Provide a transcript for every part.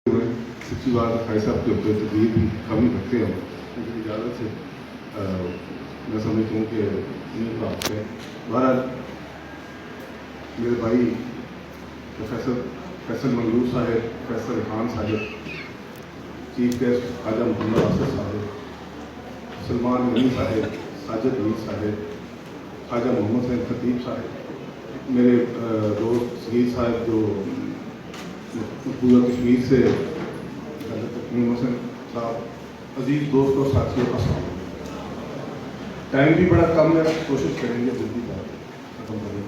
सच्ची बात भाई साहब के ऊपर तकलीफ भी कमी रखते हैं उनकी इजाज़त से मैं समझता हूँ कि नहीं बात है। बहरहाल मेरे भाई प्रोफेसर फैसल मंगलूर साहब, प्रोफेसर खान साहब, चीफ गेस्ट ख्वाजा मोहम्मद आसिफ साहब, सलमान गनी साहब, साजिद अली साहब, ख्वाजा मोहम्मद सैन खतीब साहब, मेरे दोस्त सगीर साहब जो पूरा कश्मीर से मोहसिन साहब, अजीज दोस्तों साथियों का सलाम। टाइम भी बड़ा कम है, कोशिश करेंगे जल्दी बात खत्म करेंगे।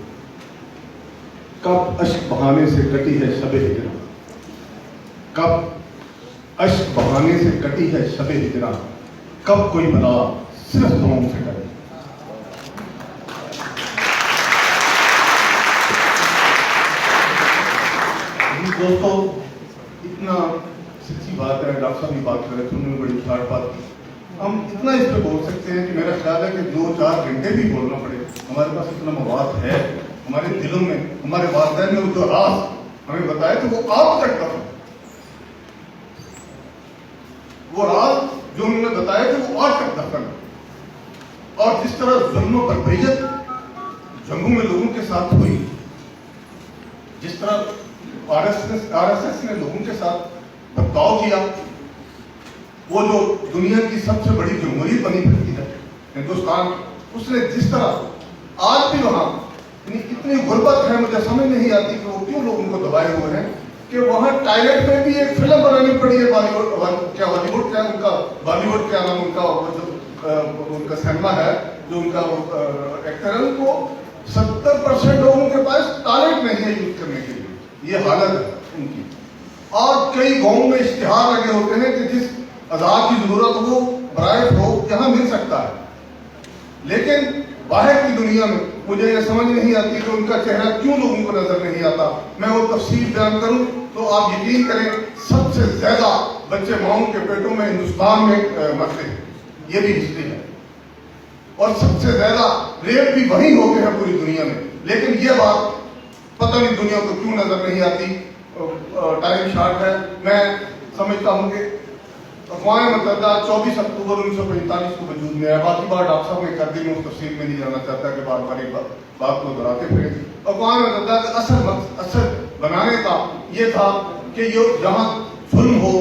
कब अश्क बहाने से कटी है शब हिजरा, कब अश्क बहाने से कटी है शब हिजरा, कब कोई बला सिर्फ दुआओं से करे। दोस्तों इतना सच्ची बात है, डॉक्टर साहब भी बात कर रहे थे, उन्होंने बड़ी शार्ट बात की। हम इतना इस पर बोल सकते हैं कि मेरा ख्याल है कि 2-4 घंटे भी बोलना पड़े, हमारे पास इतना मवाद है, हमारे दिलों में, हमारे वालिदैन ने जो राज हमें बताए थे वो आप तक दफन, वो राज जो उन्होंने बताए थे वो आज तक दफन। और जिस तरह जुल्म और बर्बरियत जंगों में लोगों के साथ हुई, जिस तरह आरएसएस ने लोगों के साथ बर्ताव किया, वो जो दुनिया की सबसे बड़ी जमहूरियत बनी फिरती है हिंदुस्तान, उसने जिस तरह आज भी वहां इतनी गुर्बत है, मुझे समझ नहीं आती कि वो क्यों लोगों को दबाए हुए हैं कि वहां टॉयलेट में भी एक फिल्म बनानी पड़ी है। बॉलीवुड क्या हॉलीवुड क्या उनका, बॉलीवुड क्या नाम उनका, जो उनका सिनेमा है, जो उनका एक्टर है, उनको 70% लोगों के पास टॉयलेट नहीं है यूज करने के लिए, ये हालत है उनकी। और कई गांवों में इश्तिहार लगे होते हैं कि जिस आजाद की जरूरत हो बराए हो यहाँ मिल सकता है, लेकिन बाहर की दुनिया में मुझे ये समझ नहीं आती कि उनका चेहरा क्यों लोगों को नजर नहीं आता। मैं वो तफसील बयान करूं तो आप यकीन करें, सबसे ज्यादा बच्चे माओं के पेटों में हिंदुस्तान में मरते हैं, ये भी हिस्ट्री है, और सबसे ज्यादा रेप भी वही होते हैं पूरी दुनिया में। लेकिन ये बात पता नहीं दुनिया को क्यों नजर नहीं आती। टाइम शार्ट है, मैं समझता हूं कि अक़वाम मुत्तहिदा 24 अक्टूबर 1945 को वजूद में आया। बाकी बात डॉक्टर साहब ने कर दी, मैं उस तफसील में नहीं जाना चाहता कि बार बार एक बात को दोहराते फिरे। अक़वाम मुत्तहिदा का असल बनाने का ये था कि ये जहाँ जुल्म हो,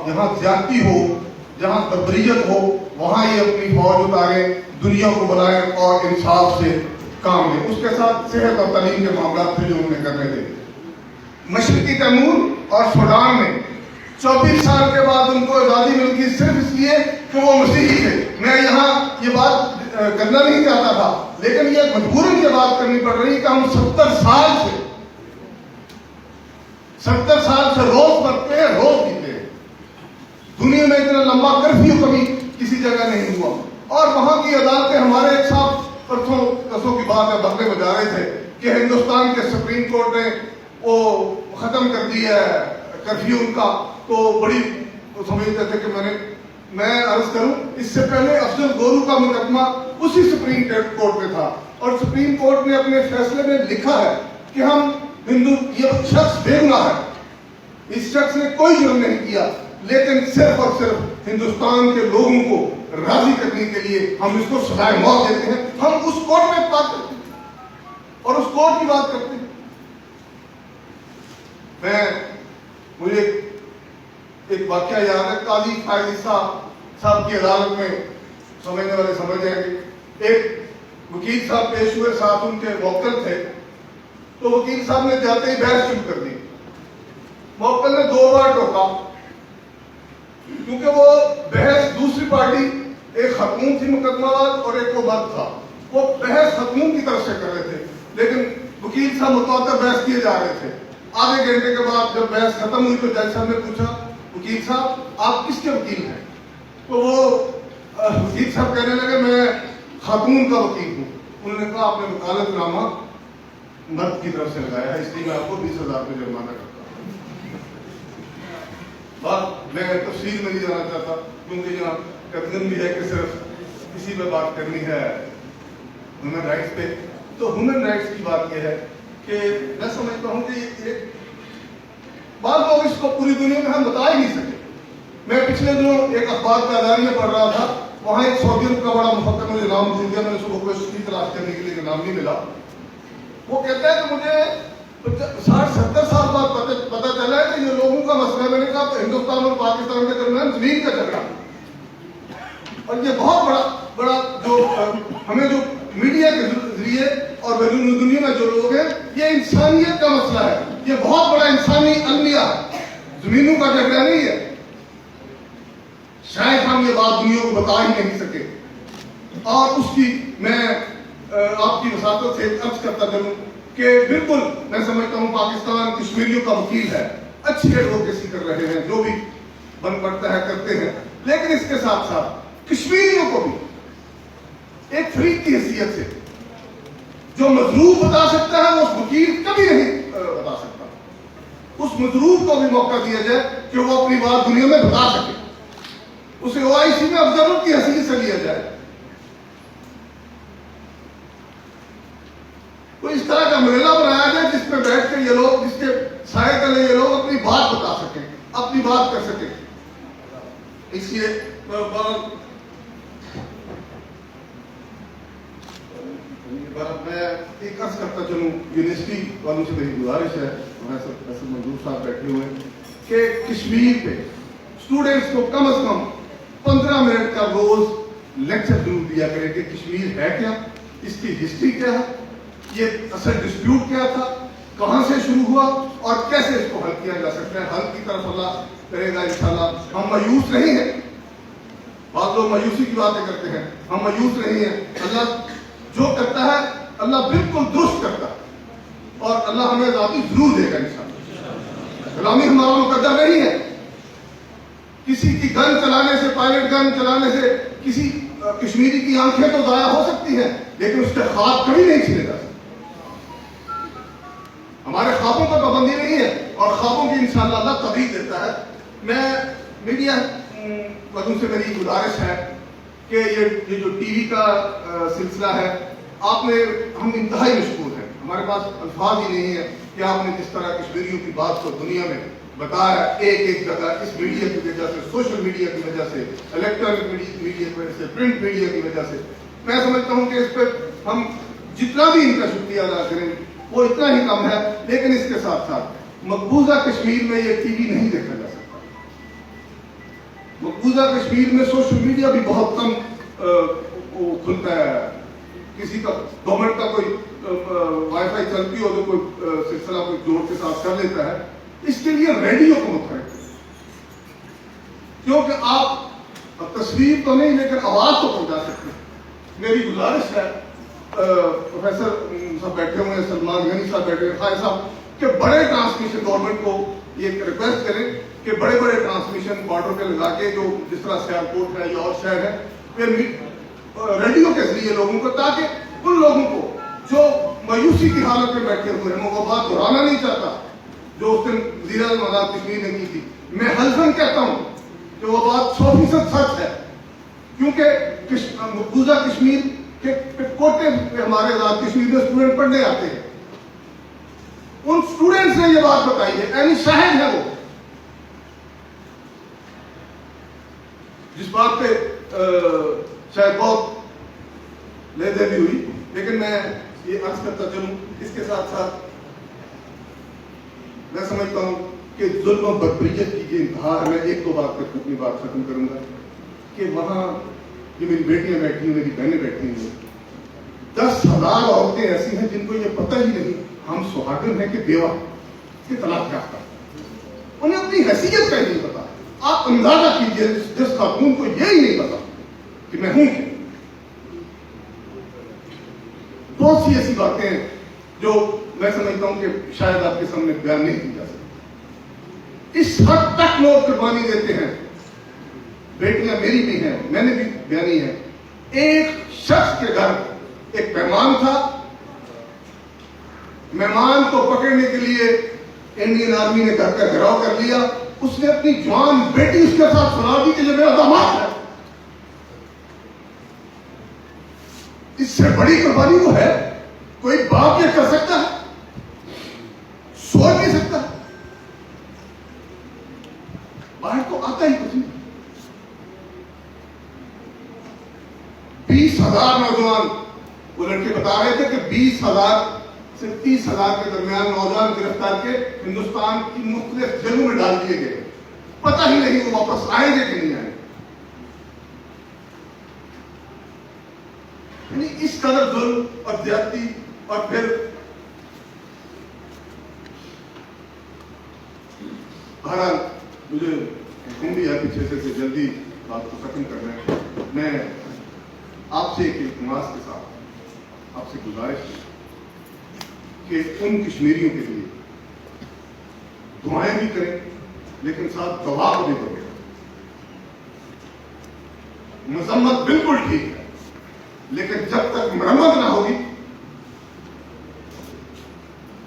जहाँ ज्यादती हो, जहाँ बर्बरियत हो, वहाँ ये अपनी फौज उतारे, दुनिया को बुलाए और इंसाफ से काम लें। उसके साथ सेहत और तालीम के मामला थे जो उन्होंने करने थे। मशरकी तैमूर और सूडान में 24 साल के बाद उनको आजादी मिल गई सिर्फ इसलिए कि वो मसीही थे। मैं यहाँ ये बात करना नहीं चाहता था, लेकिन ये मजबूरन ये बात करनी पड़ रही है कि हम 70 साल से रोज मरते हैं, रोज जीते हैं। दुनिया में इतना लंबा कर्फ्यू कभी किसी जगह नहीं हुआ। और वहां की अदालतें, हमारे एक साहब परसों की बात है, बकरे बजा रहे थे कि हिंदुस्तान के सुप्रीम कोर्ट ने वो खत्म कर दिया है कर्फ्यू उनका, तो बड़ी समझते थे कि मैं अर्ज करूं, इससे पहले अफजल गोरू का मुकदमा उसी सुप्रीम कोर्ट में था, और सुप्रीम कोर्ट ने अपने फैसले में लिखा है कि हम ये शख्स बेगुनाह है, इस शख्स ने कोई जुर्म नहीं किया, लेकिन सिर्फ और सिर्फ हिंदुस्तान के लोगों को राजी करने के लिए हम इसको सजाए मौत देते हैं। हम उस कोर्ट में बात करते हैं और उस कोर्ट की बात करते हैं। मुझे एक वाक्य याद है, काजी फायजी साहब की अदालत में, समझने वाले समझ जाएंगे, एक वकील साहब पेश हुए, साथ उनके वकील थे, तो वकील साहब ने जाते ही बहस शुरू कर दी। वकील ने 2 बार टोका, क्योंकि वो बहस दूसरी पार्टी, एक खतून थी मुकदमाबाज और एक वो मर्द था, वो बहस खतून की तरफ से कर रहे थे, लेकिन वकील साहब मुतवातर बहस किए जा रहे थे। आधे घंटे के बाद जब बहस खत्म हुई तो जज साहब ने पूछा, वकील साहब आप किसके वकील हैं? तो वो वकील साहब कहने लगे मैं खातून का वकील हूँ। उन्होंने कहा आपने वकालतनामा मर्द की तरफ से लगाया है, इसलिए मैं आपको 20,000 रुपये जुर्माना करता हूँ। बात मैं तफसील में नहीं जाना चाहता, क्योंकि यहाँ कथन भी है कि सिर्फ इसी पे बात करनी है ह्यूमन राइट्स पे। तो ह्यूमन राइट्स की बात यह है कि मैं समझता हूँ कि एक बाद लोग इसको पूरी दुनिया में हम पिछले दिनों एक अखबार का एलान में पढ़ रहा था, वहां एक सऊदी अरब का बड़ा मुफक्कर, मुझे नाम भूल गया, मैंने सुबह कोई तलाश करने के लिए नाम नहीं मिला। वो कहता है कि मुझे 60-70 साल बाद पता चला है कि ये लोगों का मसला, मैंने कहा तो हिंदुस्तान और पाकिस्तान के दरमियान जमीन का झगड़ा, और ये बहुत बड़ा जो हमें जो मीडिया के जरिए और दुनिया में जो लोग हैं, ये इंसानियत का मसला है, ये बहुत बड़ा इंसानी अलमिया है, जमीनों का झगड़ा नहीं है। शायद हम ये बात दुनिया को बता ही नहीं सके, और उसकी मैं आपकी वसातत से अर्ज करता चलूं कि बिल्कुल मैं समझता हूं पाकिस्तान कश्मीरियों का वकील है, अच्छी एडवोकेसी कर रहे हैं, जो भी बन पड़ता है करते हैं, लेकिन इसके साथ साथ कश्मीरियों को भी एक फरीक की हैसियत से जो मजलूम बता सकता है, वो उस वकील कभी नहीं बता सकता। उस मजलूम को भी मौका दिया जाए कि वो अपनी बात दुनिया में बता सके, उसे OIC में ऑब्जर्वर की हैसियत से लिया जाए। तो इस तरह का मरेला बनाया जाए जिसमें बैठ कर ये लोग, जिसके साए तले ये लोग अपनी बात बता सकें, अपनी बात कर सकें। इसलिए मैं एक अर्ज करता चलूं, यूनिवर्सिटी वालों से मेरी गुजारिश है, प्रोफेसर मंजूर साहब बैठे हुए, कि कश्मीर पे स्टूडेंट्स को कम से कम 15 मिनट का रोज लेक्चर जरूर दिया करें कि कश्मीर है क्या, इसकी हिस्ट्री क्या है, ये असल डिस्प्यूट क्या था, कहां से शुरू हुआ और कैसे इसको हल किया जा सकता है। हल की तरफ अल्लाह करेगा इंशाल्लाह। हम मायूस नहीं है, बहुत लोग मायूसी की बातें करते हैं, हम मायूस नहीं है। अल्लाह जो करता है अल्लाह बिल्कुल दुरुस्त करता है, और अल्लाह हमें आज़ादी जरूर देगा इंशाल्लाह। गुलामी हमारा मुकद्दर नहीं है। किसी की गन चलाने से, पायलट गन चलाने से किसी कश्मीरी की आंखें तो दाया हो सकती हैं, लेकिन उसके ख्वाब कभी नहीं छीने जा सकते। हमारे ख्वाबों पर पाबंदी नहीं है, और ख्वाबों की इंशाअल्लाह अल्लाह तबीयत देता है। मैं मीडिया वालों से मेरी गुजारिश है कि ये जो टीवी का सिलसिला है, हम इंतहाई मशहूर हैं, हमारे पास अल्फाज ही नहीं है कि आपने जिस तरह कश्मीरियों की बात को दुनिया में बताया, एक जगह, इस मीडिया की वजह से, सोशल मीडिया की वजह से, इलेक्ट्रॉनिक मीडिया की वजह से, प्रिंट मीडिया की वजह से, मैं समझता हूं कि इस पर हम जितना भी इनका शुक्रिया अदा करें वो इतना ही कम है। लेकिन इसके साथ साथ मकबूजा कश्मीर में ये टीवी नहीं देखा जा सकता। मकबूजा कश्मीर में सोशल मीडिया भी बहुत कम खुलता है। किसी का गवर्नमेंट का कोई वाईफाई चलती हो तो कोई सिलसिला कोई जोड़ के साथ कर लेता है। इसके लिए रेडियो को मुतहरिक, क्योंकि आप तस्वीर तो नहीं लेकिन आवाज तो पहुंचा सकते हैं। मेरी गुजारिश है, प्रोफेसर साहब बैठे हुए हैं, सलमान गनी साहब बैठे हुए, खालिद साहब, कि बड़े ट्रांसमिशन गवर्नमेंट को ये रिक्वेस्ट करें कि बड़े बड़े ट्रांसमिशन बॉर्डर पे लगा के, जो जिस तरह सियालकोट है या और शहर है, रेडियो के जरिए लोगों को, ताकि उन लोगों को जो मायूसी की हालत में बैठे हुए हैं, मैं वो बात दोहराना नहीं चाहता जो उस दिन वज़ीर-ए-आज़म कश्मीर ने की थी, मैं हल्फन कहता हूं कि वो बात 100% सच है। क्योंकि मकबूजा कश्मीर के कोटे पे हमारे आजाद कश्मीर में स्टूडेंट पढ़ने आते हैं, उन स्टूडेंट्स ने ये बात बताई है, यानी शाहिद है वो, जिस बात पे शायद बहुत ले दे भी हुई। लेकिन मैं ये अर्ज करता चलूं, इसके साथ साथ मैं समझता हूं कि जुल्म और बदबरीयत की ये इंतहा है। मैं एक दो बात करके अपनी बात खत्म करूंगा कि वहां ये मेरी बेटियां बैठी हुई, मेरी बहनें बैठी हुई, 10,000 औरतें ऐसी हैं जिनको ये पता ही नहीं हम सुहागन हैं कि बेवा कि तलाक याफ्ता, उन्हें अपनी हैसियत का ही नहीं पता। आप अंदाजा कीजिए जिस खातून को यही नहीं पता कि मैं हूं क्या। बहुत सी ऐसी बातें हैं जो मैं समझता हूं कि शायद आपके सामने बयान नहीं की जा सकती। इस हद तक लोग कुर्बानी देते हैं। बेटियां मेरी भी हैं, मैंने भी बयानी है। एक शख्स के घर एक मेहमान था, मेहमान को पकड़ने के लिए इंडियन आर्मी ने घर का घेराव कर लिया। उसने अपनी जवान बेटी उसके साथ सुना दी कि ये मेरा दामाद है। इससे बड़ी कुर्बानी वो है, कोई बाप ये कर सकता है? सोच नहीं सकता। बाहर तो आता ही कुछ नहीं। لڑکے بتا رہے تھے کہ 20,000 سے 30,000 کے درمیان نوجوان گرفتار کے ہندوستان کی مختلف جیلوں میں ڈال دیے گئے، پتہ ہی نہیں وہ واپس آئیں گے کہ نہیں آئیں گے۔ یعنی اس قدر ظلم اور زیادتی، اور پھر بہرحال مجھے حکم بھی ہے پیچھے سے جلدی بات کو ختم کرنا ہے۔ میں آپ سے ایک التماس کے ساتھ آپ سے گزارش ہے کہ ان کشمیریوں کے لیے دعائیں بھی کریں، لیکن ساتھ دعا کو بھی کریں۔ مذمت بالکل ٹھیک ہے، لیکن جب تک مرمت نہ ہوگی،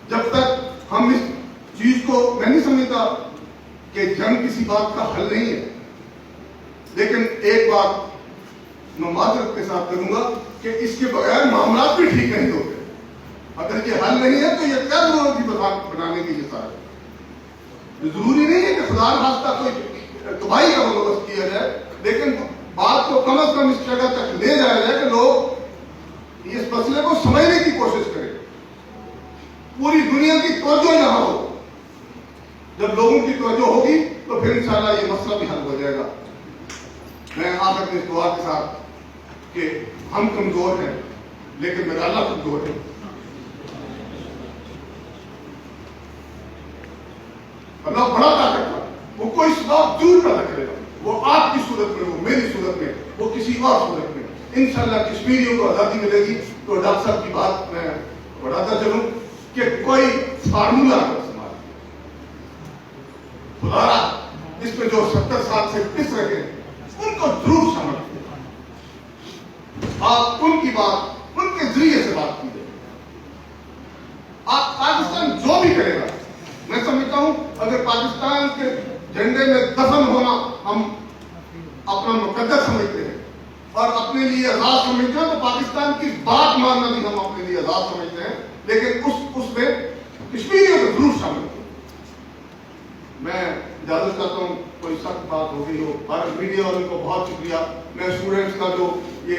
جب تک ہم اس چیز کو، میں نہیں سمجھتا کہ جنگ کسی بات کا حل نہیں ہے، لیکن ایک بات میں معذرت کے ساتھ کروں گا کہ اس کے بغیر معاملات بھی ٹھیک نہیں ہوتے۔ اگر یہ حل نہیں ہے تو یہ کیا ضرورت تھی بنانے کی؟ یہ سارا ضروری نہیں ہے کہ خدا نخواستہ کوئی تباہی کا بندوبست کیا جائے، لیکن بات کو کم از کم اس جگہ تک لے جایا جائے کہ لوگ اس مسئلے کو سمجھنے کی کوشش کریں، پوری دنیا کی توجہ یہاں ہو۔ جب لوگوں کی توجہ ہوگی تو پھر انشاءاللہ یہ مسئلہ بھی حل ہو جائے گا۔ میں آخر میں اس دعا کے ساتھ کہ ہم کمزور ہیں لیکن میرا اللہ کمزور ہے، اللہ بڑا طاقتور، وہ کوئی سبب ضرور پیدا کرے گا، وہ آپ کی صورت میں، وہ میری صورت میں، وہ کسی اور صورت میں۔ انشاءاللہ کشمیریوں کو آزادی ملے گی تو ڈاکٹر صاحب کی بات میں بڑھاتا چلوں کہ کوئی فارمولہ نہ استعمال، خدا اس میں جو 70 سال سے پس رہے ہیں ان کو ضرور شامل کیجیے، آپ ان کی بات ان کے ذریعے سے بات کیجیے۔ آپ پاکستان جو بھی کرے گا، میں سمجھتا ہوں اگر پاکستان کے جھنڈے میں دفن ہونا ہم اپنا مقدس سمجھتے ہیں اور اپنے لیے آزاد سمجھتے ہیں، تو پاکستان کی بات ماننا بھی ہم اپنے لیے آزاد سمجھتے ہیں، لیکن اس میں کشمیریوں کو ضرور شامل کریں۔ میں اجازت چاہتا ہوں، کوئی سخت بات ہو گئی ہو، اور میڈیا والوں کو بہت شکریہ۔ میں اسٹوڈنٹس کا جو یہ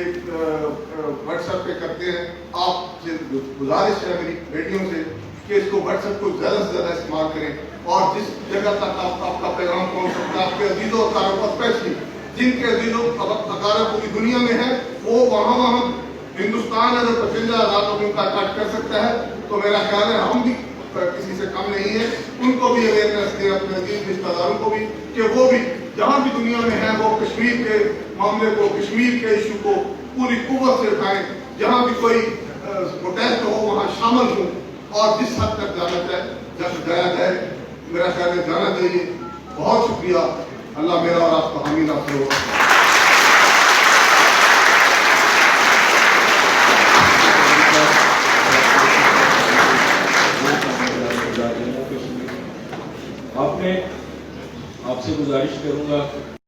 واٹس ایپ پہ کرتے ہیں، آپ سے گزارش ہے میری بیٹیوں سے کہ اس کو واٹس ایپ کو زیادہ سے زیادہ استعمال کریں، اور جس جگہ تک آپ کا پیغام پہنچ سکتا ہے، آپ کے عزیز و اقارب کو، اسپیشلی جن کے عزیز و اقارب پوری دنیا میں ہیں، وہ وہاں ہندوستان اگر پسندہ آزاد ان کا کٹ کر سکتا ہے تو میرا خیال ہے ہم بھی کسی سے کم نہیں ہے۔ ان کو بھی اویئرنیس دیں، اپنے عزیز رشتہ داروں کو بھی، کہ وہ بھی جہاں بھی دنیا میں ہیں وہ کشمیر کے معاملے کو، کشمیر کے ایشو کو پوری قوت سے اٹھائیں، جہاں بھی کوئی پروٹیسٹ ہو وہاں شامل ہوں، اور جس حد تک جایا جائے میرا خیال ہے جانا چاہیے۔ بہت شکریہ، اللہ میرا اور آپ کا حامی ناصر ہو۔ آپ سے گزارش کروں گا